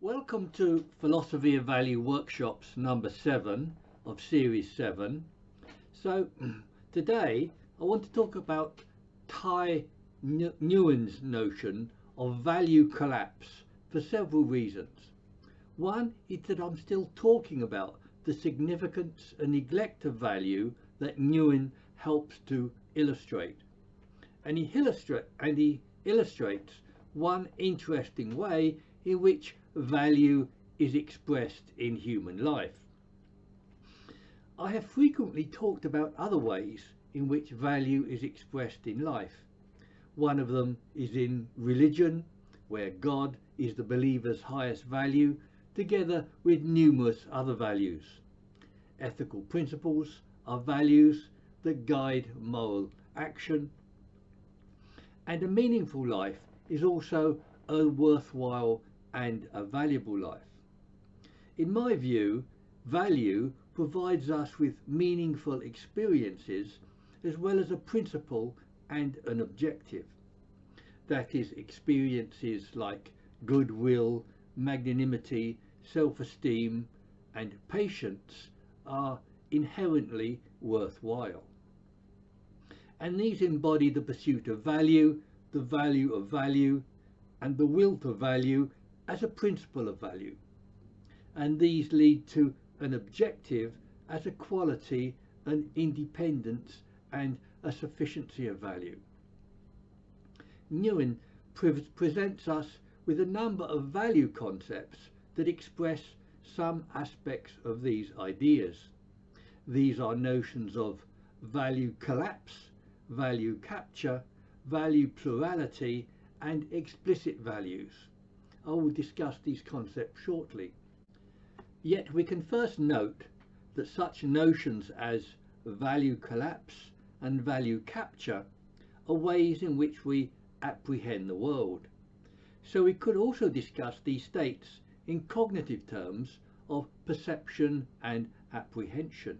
Welcome to Philosophy of Value Workshops number 7 of Series 7. So today I want to talk about Thi Nguyen's notion of value collapse for several reasons. One is that I'm still talking about the significance and neglect of value that Nguyen helps to illustrate. And he illustrates one interesting way in which value is expressed in human life. I have frequently talked about other ways in which value is expressed in life. One of them is in religion, where God is the believer's highest value, together with numerous other values. Ethical principles are values that guide moral action, and a meaningful life is also a worthwhile and a valuable life. In my view, value provides us with meaningful experiences as well as a principle and an objective. That is, experiences like goodwill, magnanimity, self-esteem and patience are inherently worthwhile. And these embody the pursuit of value, the value of value, and the will to value as a principle of value. And these lead to an objective as a quality, an independence, and a sufficiency of value. Nguyen presents us with a number of value concepts that express some aspects of these ideas. These are notions of value collapse, value capture, value plurality, and explicit values. I will discuss these concepts shortly. Yet we can first note that such notions as value collapse and value capture are ways in which we apprehend the world. So we could also discuss these states in cognitive terms of perception and apprehension.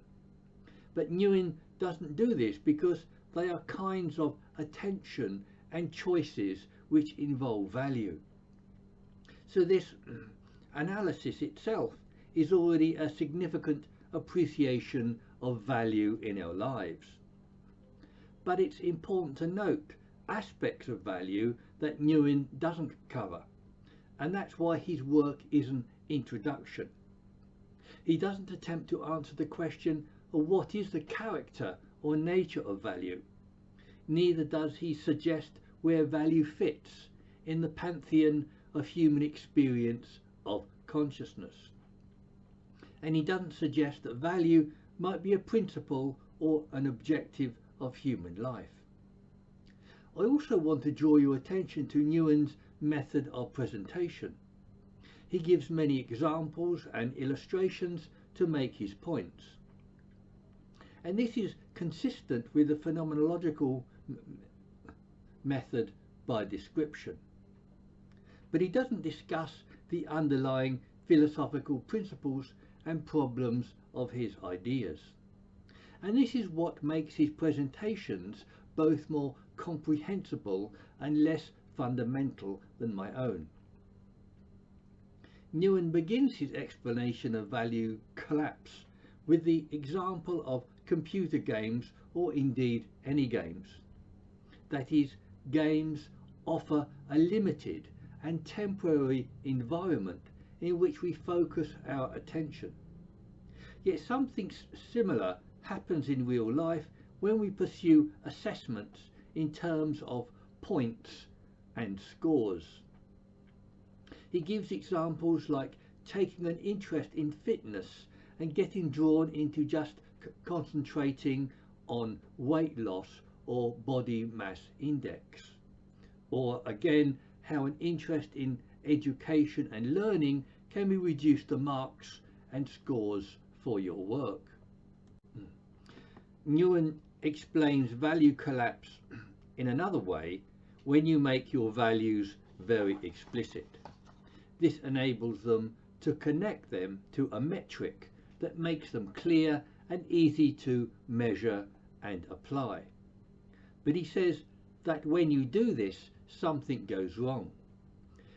But Nguyen doesn't do this because they are kinds of attention and choices which involve value. So this analysis itself is already a significant appreciation of value in our lives. But it's important to note aspects of value that Nguyen doesn't cover, and that's why his work is an introduction. He doesn't attempt to answer the question of what is the character or nature of value. Neither does he suggest where value fits in the pantheon of human experience of consciousness. And he doesn't suggest that value might be a principle or an objective of human life. I also want to draw your attention to Nguyen's method of presentation. He gives many examples and illustrations to make his points. And this is consistent with the phenomenological method by description. But he doesn't discuss the underlying philosophical principles and problems of his ideas. And this is what makes his presentations both more comprehensible and less fundamental than my own. Nguyen begins his explanation of value collapse with the example of computer games, or indeed any games. That is, games offer a limited and temporary environment in which we focus our attention. Yet something similar happens in real life when we pursue assessments in terms of points and scores. He gives examples like taking an interest in fitness and getting drawn into just concentrating on weight loss or body mass index. Or again, how an interest in education and learning can be reduced to marks and scores for your work. Nguyen explains value collapse in another way when you make your values very explicit. This enables them to connect them to a metric that makes them clear and easy to measure and apply. But he says that when you do this, something goes wrong.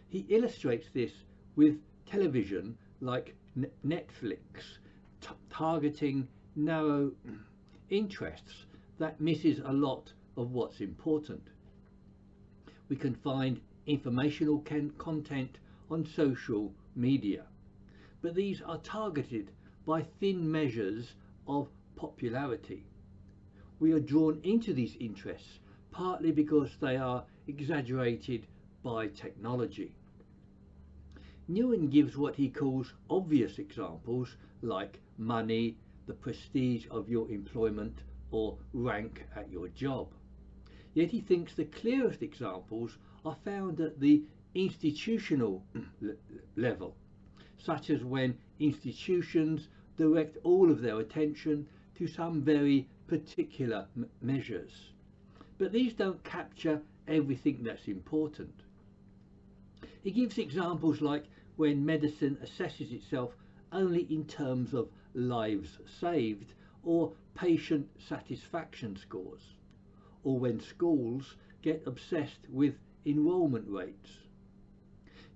He illustrates this with television like Netflix, targeting narrow interests that misses a lot of what's important. We can find informational content on social media, but these are targeted by thin measures of popularity. We are drawn into these interests partly because they are exaggerated by technology. Nguyen gives what he calls obvious examples like money, the prestige of your employment, or rank at your job. Yet he thinks the clearest examples are found at the institutional level, such as when institutions direct all of their attention to some very particular measures. But these don't capture everything that's important. He gives examples like when medicine assesses itself only in terms of lives saved or patient satisfaction scores, or when schools get obsessed with enrolment rates.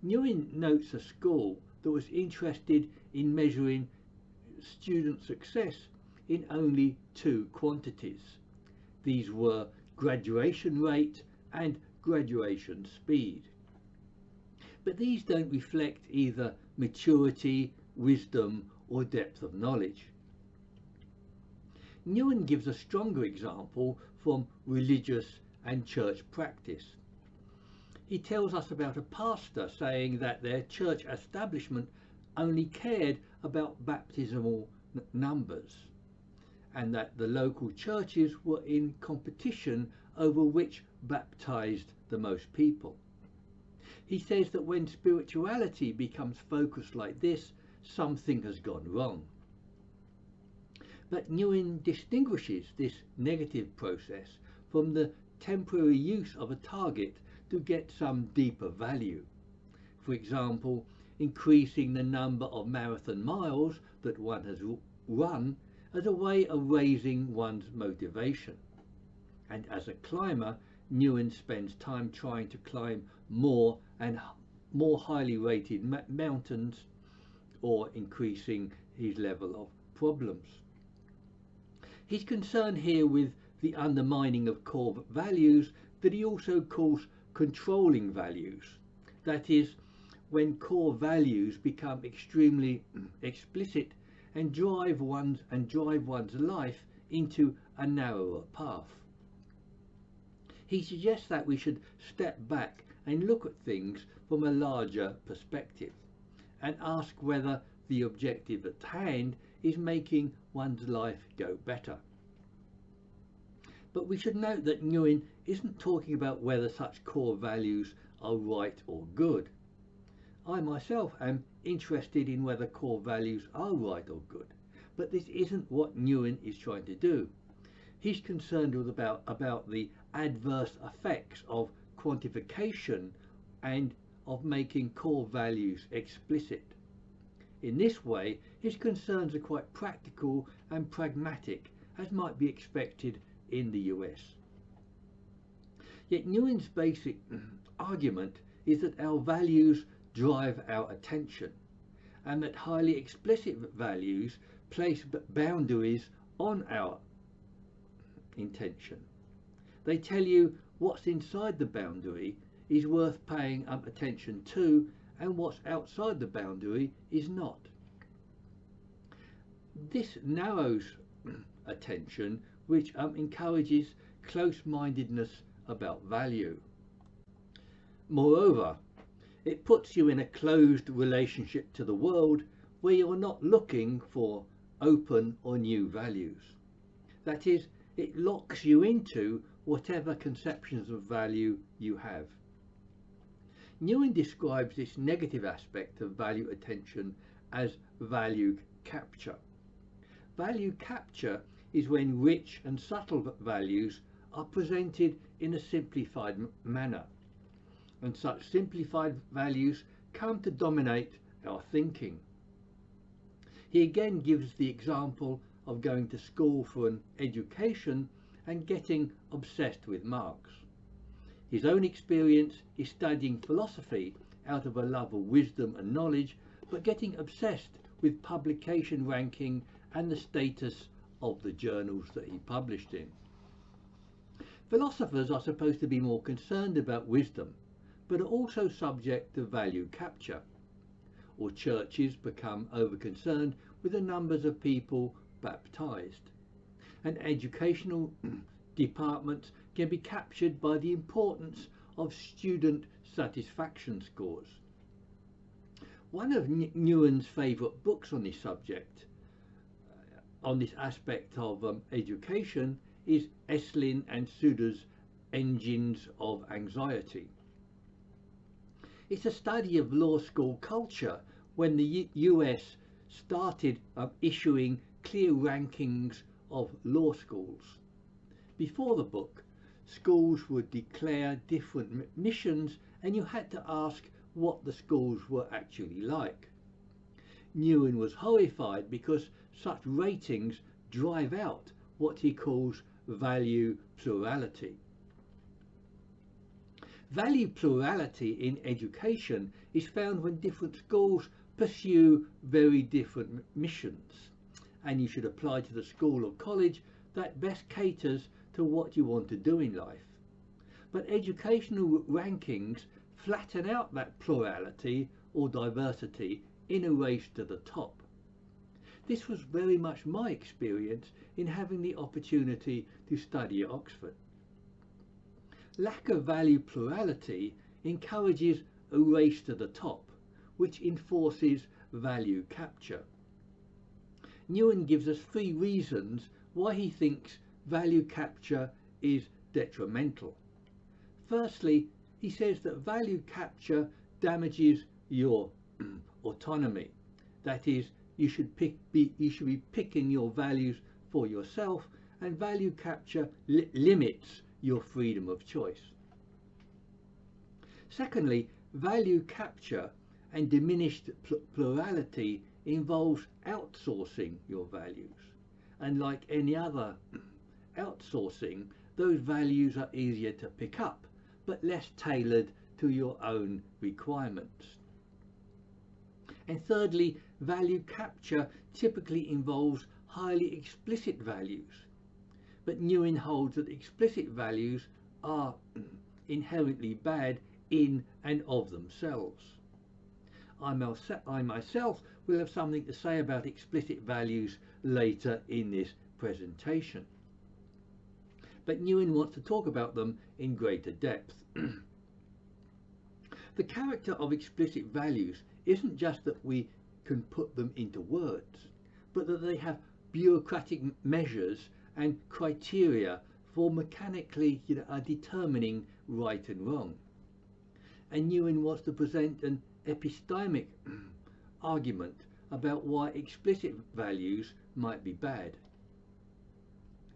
Nguyen notes a school that was interested in measuring student success in only two quantities. These were graduation rate and graduation speed. But these don't reflect either maturity, wisdom, or depth of knowledge. Nguyen gives a stronger example from religious and church practice. He tells us about a pastor saying that their church establishment only cared about baptismal numbers, and that the local churches were in competition over which baptized the most people. He says that when spirituality becomes focused like this, something has gone wrong. But Nguyen distinguishes this negative process from the temporary use of a target to get some deeper value. For example, increasing the number of marathon miles that one has run as a way of raising one's motivation. And as a climber, Nguyen spends time trying to climb more and more highly rated mountains, or increasing his level of problems. He's concerned here with the undermining of core values that he also calls controlling values. That is, when core values become extremely explicit and drive one's life into a narrower path. He suggests that we should step back and look at things from a larger perspective and ask whether the objective at hand is making one's life go better. But we should note that Nguyen isn't talking about whether such core values are right or good. I myself am interested in whether core values are right or good, but this isn't what Nguyen is trying to do. He's concerned about the adverse effects of quantification and of making core values explicit. In this way, his concerns are quite practical and pragmatic, as might be expected in the US. Yet Nguyen's basic argument is that our values drive our attention, and that highly explicit values place boundaries on our intention. They tell you what's inside the boundary is worth paying attention to, and what's outside the boundary is not. This narrows attention, which encourages close-mindedness about value. Moreover, it puts you in a closed relationship to the world where you're not looking for open or new values. That is, it locks you into whatever conceptions of value you have. Nguyen describes this negative aspect of value attention as value capture. Value capture is when rich and subtle values are presented in a simplified manner, and such simplified values come to dominate our thinking. He again gives the example of going to school for an education and getting obsessed with marks. His own experience is studying philosophy out of a love of wisdom and knowledge but getting obsessed with publication ranking and the status of the journals that he published in. Philosophers are supposed to be more concerned about wisdom, but are also subject to value capture, or churches become over-concerned with the numbers of people baptized, and educational departments can be captured by the importance of student satisfaction scores. One of Nguyen's favourite books on this subject, on this aspect of education, is Estlin and Suda's Engines of Anxiety. It's a study of law school culture when the US started issuing clear rankings of law schools. Before the book, schools would declare different missions and you had to ask what the schools were actually like. Nguyen was horrified because such ratings drive out what he calls value plurality. Value plurality in education is found when different schools pursue very different missions, and you should apply to the school or college that best caters to what you want to do in life. But educational rankings flatten out that plurality or diversity in a race to the top. This was very much my experience in having the opportunity to study at Oxford. Lack of value plurality encourages a race to the top, which enforces value capture. Nguyen gives us 3 reasons why he thinks value capture is detrimental. Firstly, he says that value capture damages your autonomy. That is, you should be picking your values for yourself, and value capture limits your freedom of choice. Secondly, value capture and diminished plurality involves outsourcing your values, and like any other outsourcing, those values are easier to pick up but less tailored to your own requirements. And thirdly, value capture typically involves highly explicit values, but Nguyen holds that explicit values are inherently bad in and of themselves. I myself will have something to say about explicit values later in this presentation, but Nguyen wants to talk about them in greater depth. The character of explicit values isn't just that we can put them into words, but that they have bureaucratic measures and criteria for mechanically determining right and wrong. And Nguyen wants to present an epistemic argument about why explicit values might be bad.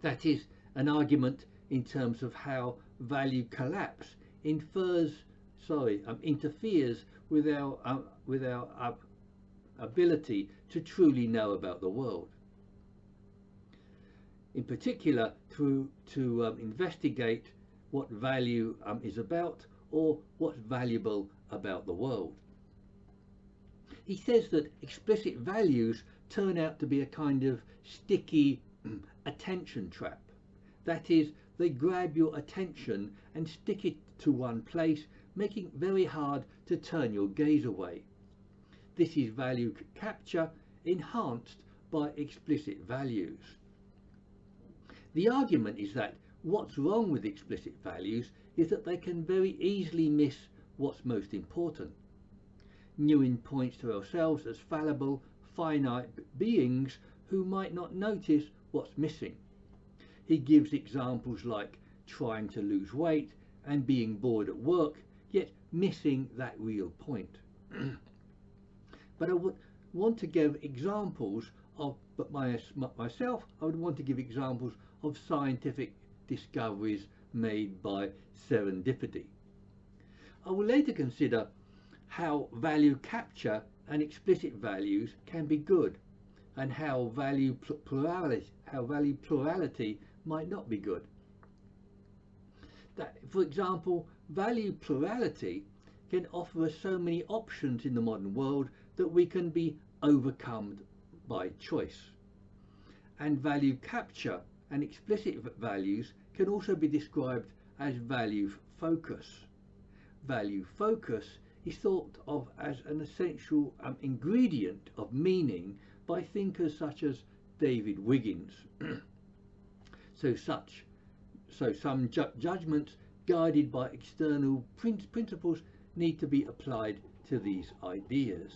That is, an argument in terms of how value collapse interferes with our ability to truly know about the world. In particular, to investigate what value is about, or what's valuable about the world. He says that explicit values turn out to be a kind of sticky attention trap. That is, they grab your attention and stick it to one place, making it very hard to turn your gaze away. This is value capture enhanced by explicit values. The argument is that what's wrong with explicit values is that they can very easily miss what's most important. Nguyen points to ourselves as fallible, finite beings who might not notice what's missing. He gives examples like trying to lose weight and being bored at work, yet missing that real point. But I would want to give examples of, myself, I would want to give examples of scientific discoveries made by serendipity. I will later consider how value capture and explicit values can be good, and how value plurality might not be good. That, for example, value plurality can offer us so many options in the modern world that we can be overcome by choice. And value capture and explicit values can also be described as value focus. Value focus is thought of as an essential ingredient of meaning by thinkers such as David Wiggins. So some judgments guided by external principles need to be applied to these ideas.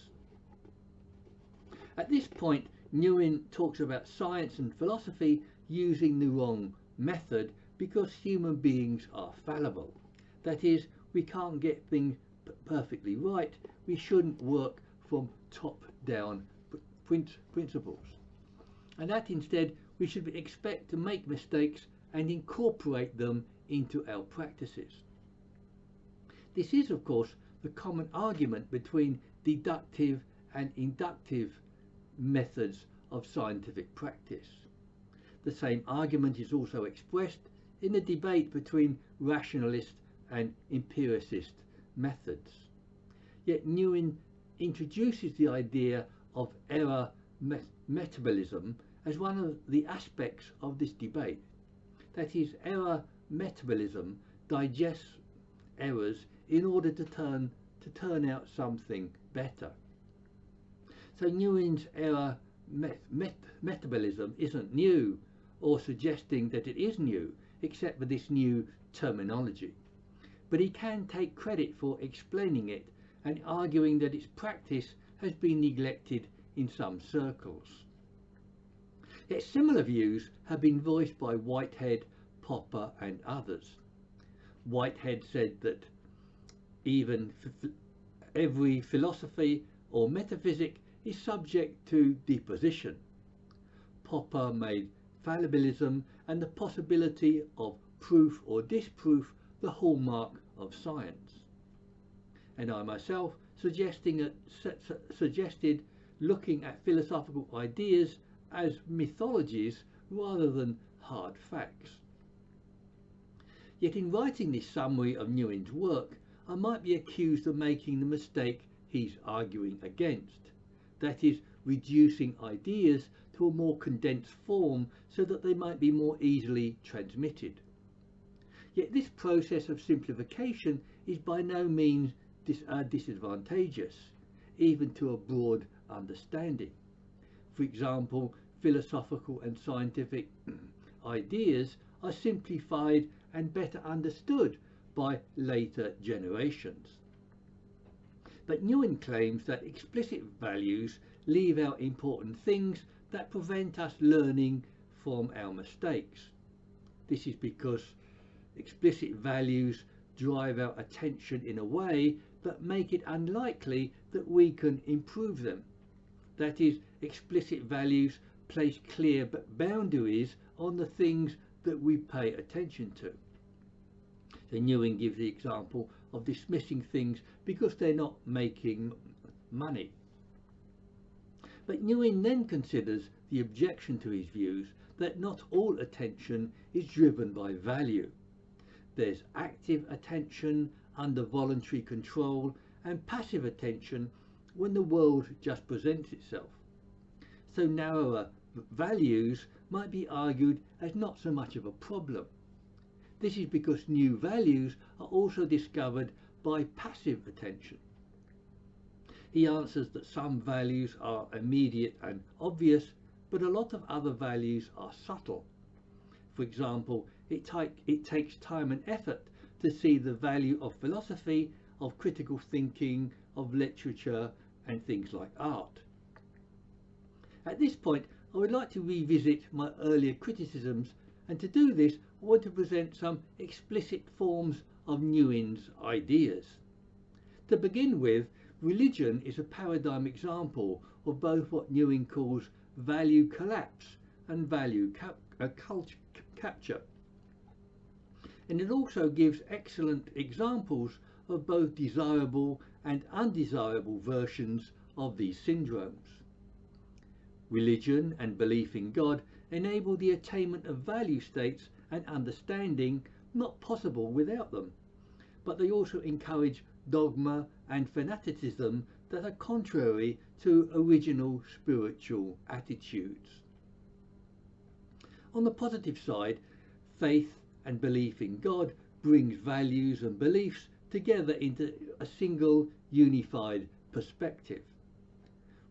At this point, Nguyen talks about science and philosophy using the wrong method because human beings are fallible. That is, we can't get things perfectly right. We shouldn't work from top-down principles. And that instead, we should expect to make mistakes and incorporate them into our practices. This is, of course, the common argument between deductive and inductive methods of scientific practice. The same argument is also expressed in the debate between rationalist and empiricist methods. Yet Nguyen introduces the idea of error metabolism as one of the aspects of this debate. That is, error metabolism digests errors in order to turn out something better. So Nguyen's error metabolism isn't new, or suggesting that it is new, except for this new terminology. But he can take credit for explaining it and arguing that its practice has been neglected in some circles. Yet similar views have been voiced by Whitehead, Popper and others. Whitehead said that even every philosophy or metaphysic is subject to deposition. Popper made fallibilism and the possibility of proof or disproof the hallmark of science. And I myself suggested looking at philosophical ideas as mythologies rather than hard facts. Yet in writing this summary of Nguyen's work, I might be accused of making the mistake he's arguing against. That is, reducing ideas to a more condensed form so that they might be more easily transmitted. Yet this process of simplification is by no means disadvantageous, even to a broad understanding. For example, philosophical and scientific ideas are simplified and better understood by later generations. But Nguyen claims that explicit values leave out important things that prevent us learning from our mistakes. This is because explicit values drive our attention in a way that make it unlikely that we can improve them. That is, explicit values place clear boundaries on the things that we pay attention to. So Nguyen gives the example of dismissing things because they're not making money. But Nguyen then considers the objection to his views that not all attention is driven by value. There's active attention under voluntary control and passive attention when the world just presents itself. So narrower values might be argued as not so much of a problem. This is because new values are also discovered by passive attention. He answers that some values are immediate and obvious, but a lot of other values are subtle. For example, it takes time and effort to see the value of philosophy, of critical thinking, of literature, and things like art. At this point, I would like to revisit my earlier criticisms, and to do this, I want to present some explicit forms of Nguyen's ideas. To begin with, religion is a paradigm example of both what Nguyen calls value collapse and value capture. And it also gives excellent examples of both desirable and undesirable versions of these syndromes. Religion and belief in God enable the attainment of value states and understanding not possible without them, but they also encourage dogma and fanaticism that are contrary to original spiritual attitudes. On the positive side, faith and belief in God brings values and beliefs together into a single unified perspective.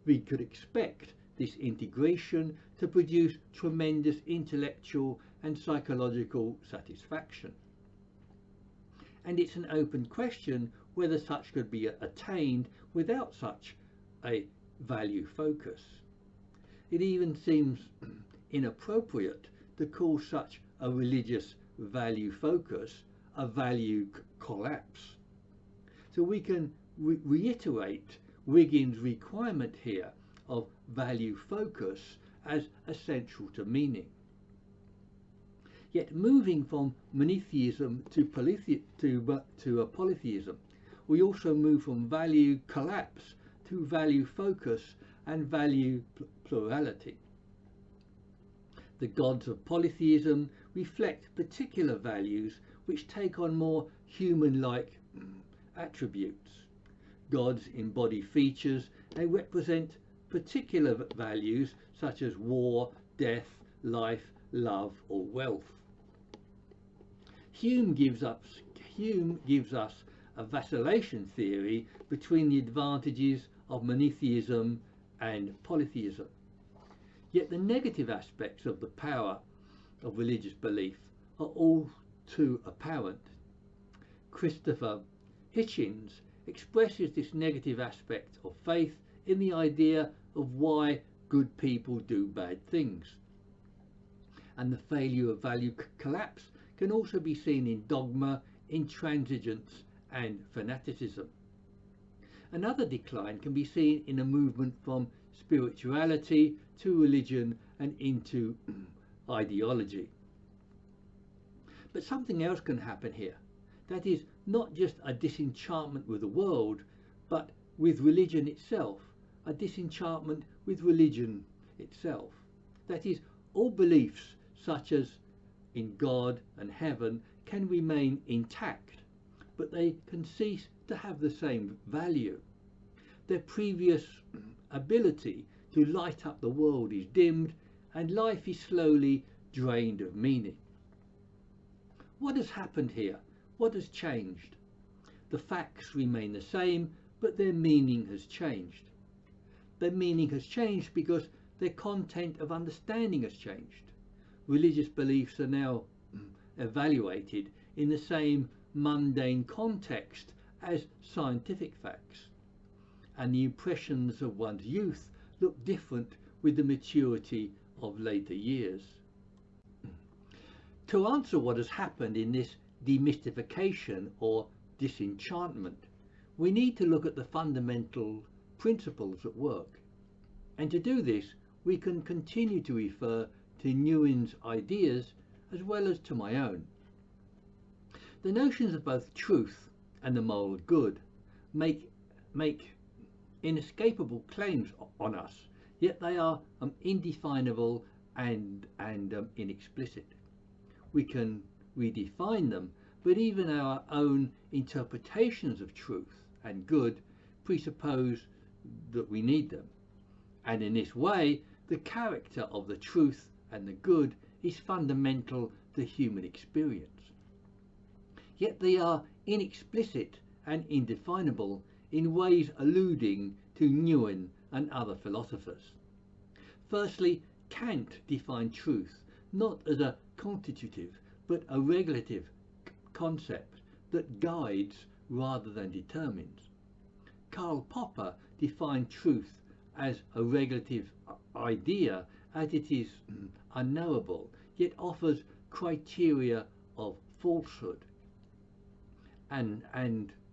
We could expect this integration to produce tremendous intellectual and psychological satisfaction. And it's an open question whether such could be attained without such a value focus. It even seems inappropriate to call such a religious value focus a value collapse. So we can reiterate Wiggins' requirement here of value focus as essential to meaning. Yet moving from monotheism to polytheism, we also move from value collapse to value focus and value plurality. The gods of polytheism reflect particular values which take on more human-like attributes. Gods embody features and represent particular values such as war, death, life, love, or wealth. Hume gives us a vacillation theory between the advantages of monotheism and polytheism. Yet the negative aspects of the power of religious belief are all too apparent. Christopher Hitchens expresses this negative aspect of faith in the idea of why good people do bad things. And the failure of value collapse can also be seen in dogma, intransigence, and fanaticism. Another decline can be seen in a movement from spirituality to religion and into ideology. But something else can happen here. That is not just a disenchantment with the world, but with religion itself, a disenchantment with religion itself. That is, all beliefs such as in God and heaven can remain intact, but they can cease to have the same value. Their previous ability to light up the world is dimmed, and life is slowly drained of meaning. What has happened here? What has changed? The facts remain the same, but their meaning has changed. Their meaning has changed because their content of understanding has changed. Religious beliefs are now evaluated in the same mundane context as scientific facts, and the impressions of one's youth look different with the maturity of later years. To answer what has happened in this demystification or disenchantment, we need to look at the fundamental principles at work. And to do this, we can continue to refer to Nguyen's ideas as well as to my own. The notions of both truth and the moral good make inescapable claims on us, yet they are indefinable and inexplicit. We can redefine them, but even our own interpretations of truth and good presuppose that we need them. And in this way, the character of the truth and the good is fundamental to human experience. Yet they are inexplicit and indefinable in ways alluding to Nguyen and other philosophers. Firstly, Kant defined truth not as a constitutive but a regulative concept that guides rather than determines. Karl Popper defined truth as a regulative idea as it is unknowable, yet offers criteria of falsehood. And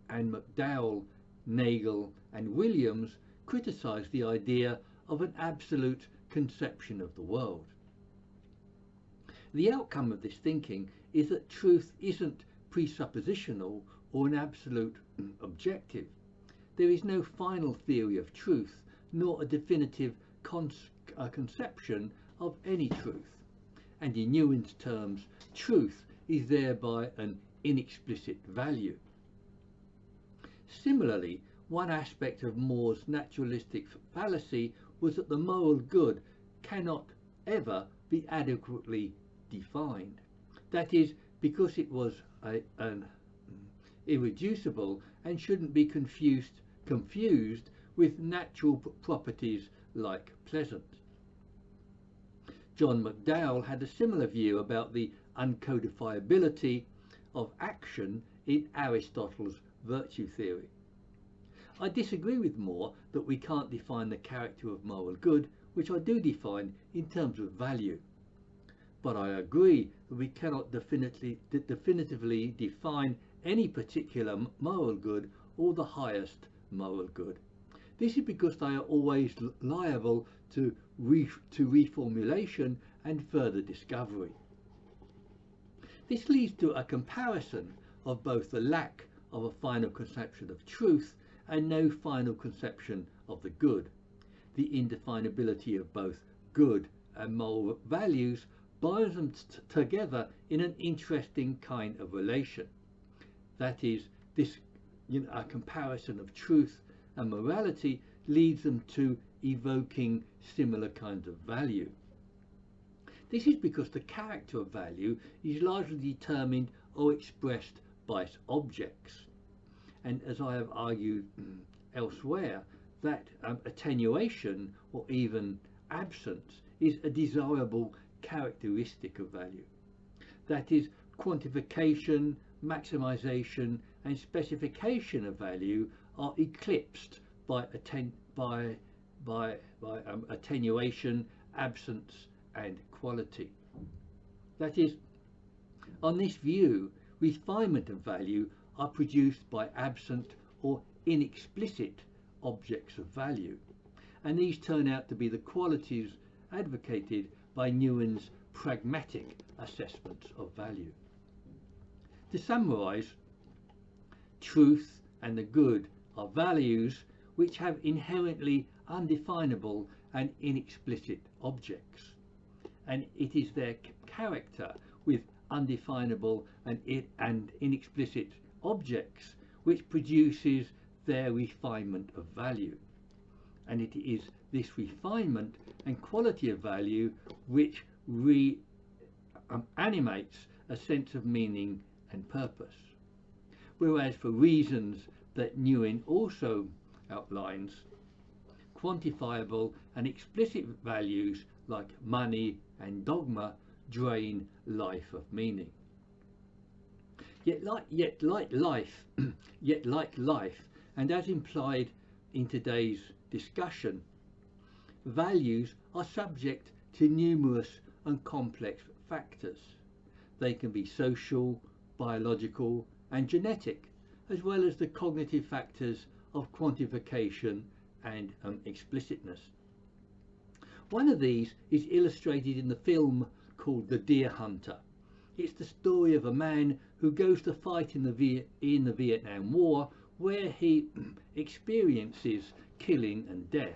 McDowell, Nagel and Williams criticized the idea of an absolute conception of the world. The outcome of this thinking is that truth isn't presuppositional or an absolute objective. There is no final theory of truth, nor a definitive conception of any truth. And in Nguyen's terms, truth is thereby an inexplicit value. Similarly, one aspect of More's naturalistic fallacy was that the moral good cannot ever be adequately defined. That is, because it was an irreducible and shouldn't be confused with natural properties like pleasant. John McDowell had a similar view about the uncodifiability of action in Aristotle's virtue theory. I disagree with More that we can't define the character of moral good, which I do define in terms of value. But I agree that we cannot definitively define any particular moral good or the highest moral good. This is because they are always liable to reformulation and further discovery. This leads to a comparison of both the lack of a final conception of truth and no final conception of the good. The indefinability of both good and moral values binds them together in an interesting kind of relation. That is, a comparison of truth and morality leads them to evoking similar kinds of value. This is because the character of value is largely determined or expressed by its objects. And as I have argued elsewhere, that attenuation or even absence is a desirable characteristic of value. That is, quantification, maximization and specification of value are eclipsed by attenuation, absence and quality. That is, on this view, refinement of value are produced by absent or inexplicit objects of value, and these turn out to be the qualities advocated by Nguyen's pragmatic assessments of value. To summarize, truth and the good are values which have inherently undefinable and inexplicit objects, and it is their character with undefinable and inexplicit objects which produces their refinement of value, and it is this refinement and quality of value which animates a sense of meaning and purpose. Whereas for reasons that Nguyen also outlines, quantifiable and explicit values like money and dogma drain life of meaning. Yet like life, and as implied in today's discussion, values are subject to numerous and complex factors. They can be social, biological and genetic, as well as the cognitive factors of quantification and explicitness. One of these is illustrated in the film called The Deer Hunter. It's the story of a man who goes to fight in the Vietnam War, where he experiences killing and death.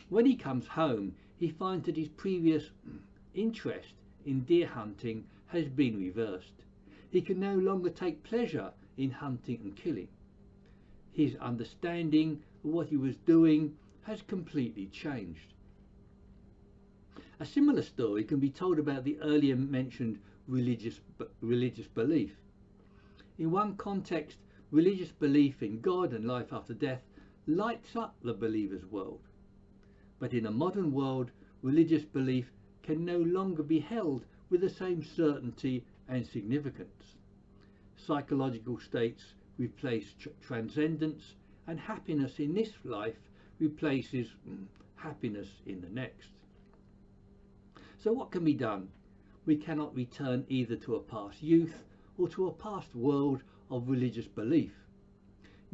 When he comes home, he finds that his previous interest in deer hunting has been reversed. He can no longer take pleasure in hunting and killing. His understanding of what he was doing has completely changed. A similar story can be told about the earlier mentioned religious belief. In one context, religious belief in God and life after death lights up the believer's world. But in a modern world, religious belief can no longer be held with the same certainty and significance. Psychological states replace transcendence, and happiness in this life replaces happiness in the next. So what can be done? We cannot return either to a past youth or to a past world of religious belief.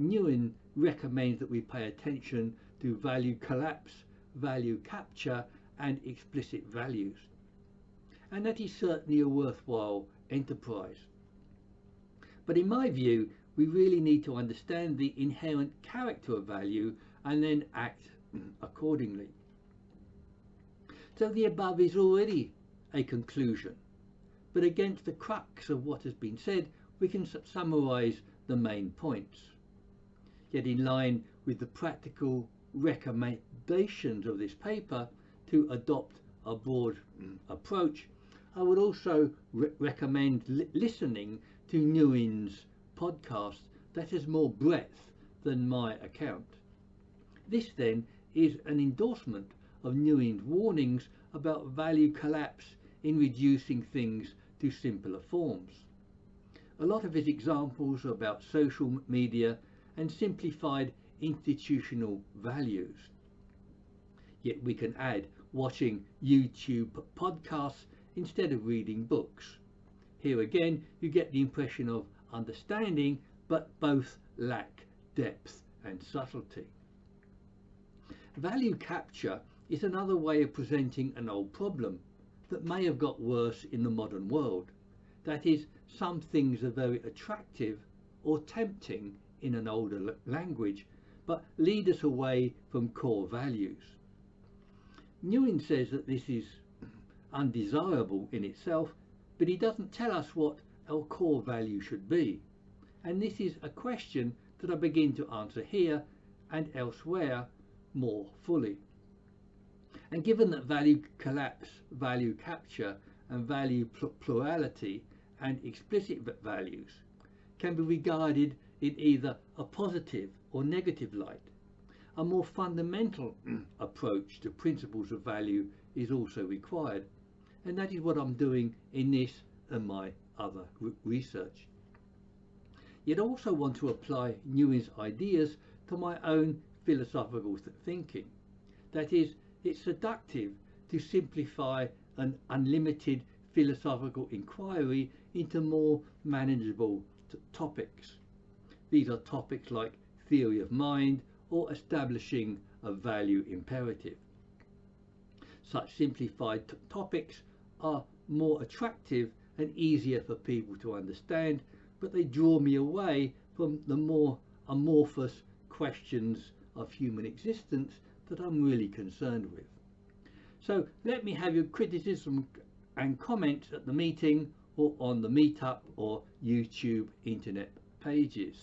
Nguyen recommends that we pay attention to value collapse, value capture and explicit values. And that is certainly a worthwhile enterprise. But in my view, we really need to understand the inherent character of value and then act accordingly. So the above is already a conclusion, but against the crux of what has been said, we can summarize the main points. Yet in line with the practical recommendations of this paper to adopt a broad approach, I would also recommend listening to Nguyen's podcast that has more breadth than my account. This then is an endorsement of Nguyen's warnings about value collapse in reducing things to simpler forms. A lot of his examples are about social media and simplified institutional values. Yet we can add watching YouTube podcasts instead of reading books. Here again, you get the impression of understanding, but both lack depth and subtlety. Value capture is another way of presenting an old problem that may have got worse in the modern world. That is, some things are very attractive or tempting in an older language, but lead us away from core values. Nguyen says that this is undesirable in itself, but he doesn't tell us what our core value should be. And this is a question that I begin to answer here and elsewhere more fully. And given that value collapse, value capture and value plurality and explicit values can be regarded in either a positive or negative light, a more fundamental approach to principles of value is also required, and that is what I'm doing in this and my other research. Yet I also want to apply Nguyen's ideas to my own philosophical thinking. That is, it's seductive to simplify an unlimited philosophical inquiry into more manageable topics. These are topics like theory of mind or establishing a value imperative. Such simplified topics are more attractive and easier for people to understand, but they draw me away from the more amorphous questions of human existence that I'm really concerned with. So let me have your criticism and comments at the meeting or on the meetup or YouTube internet pages.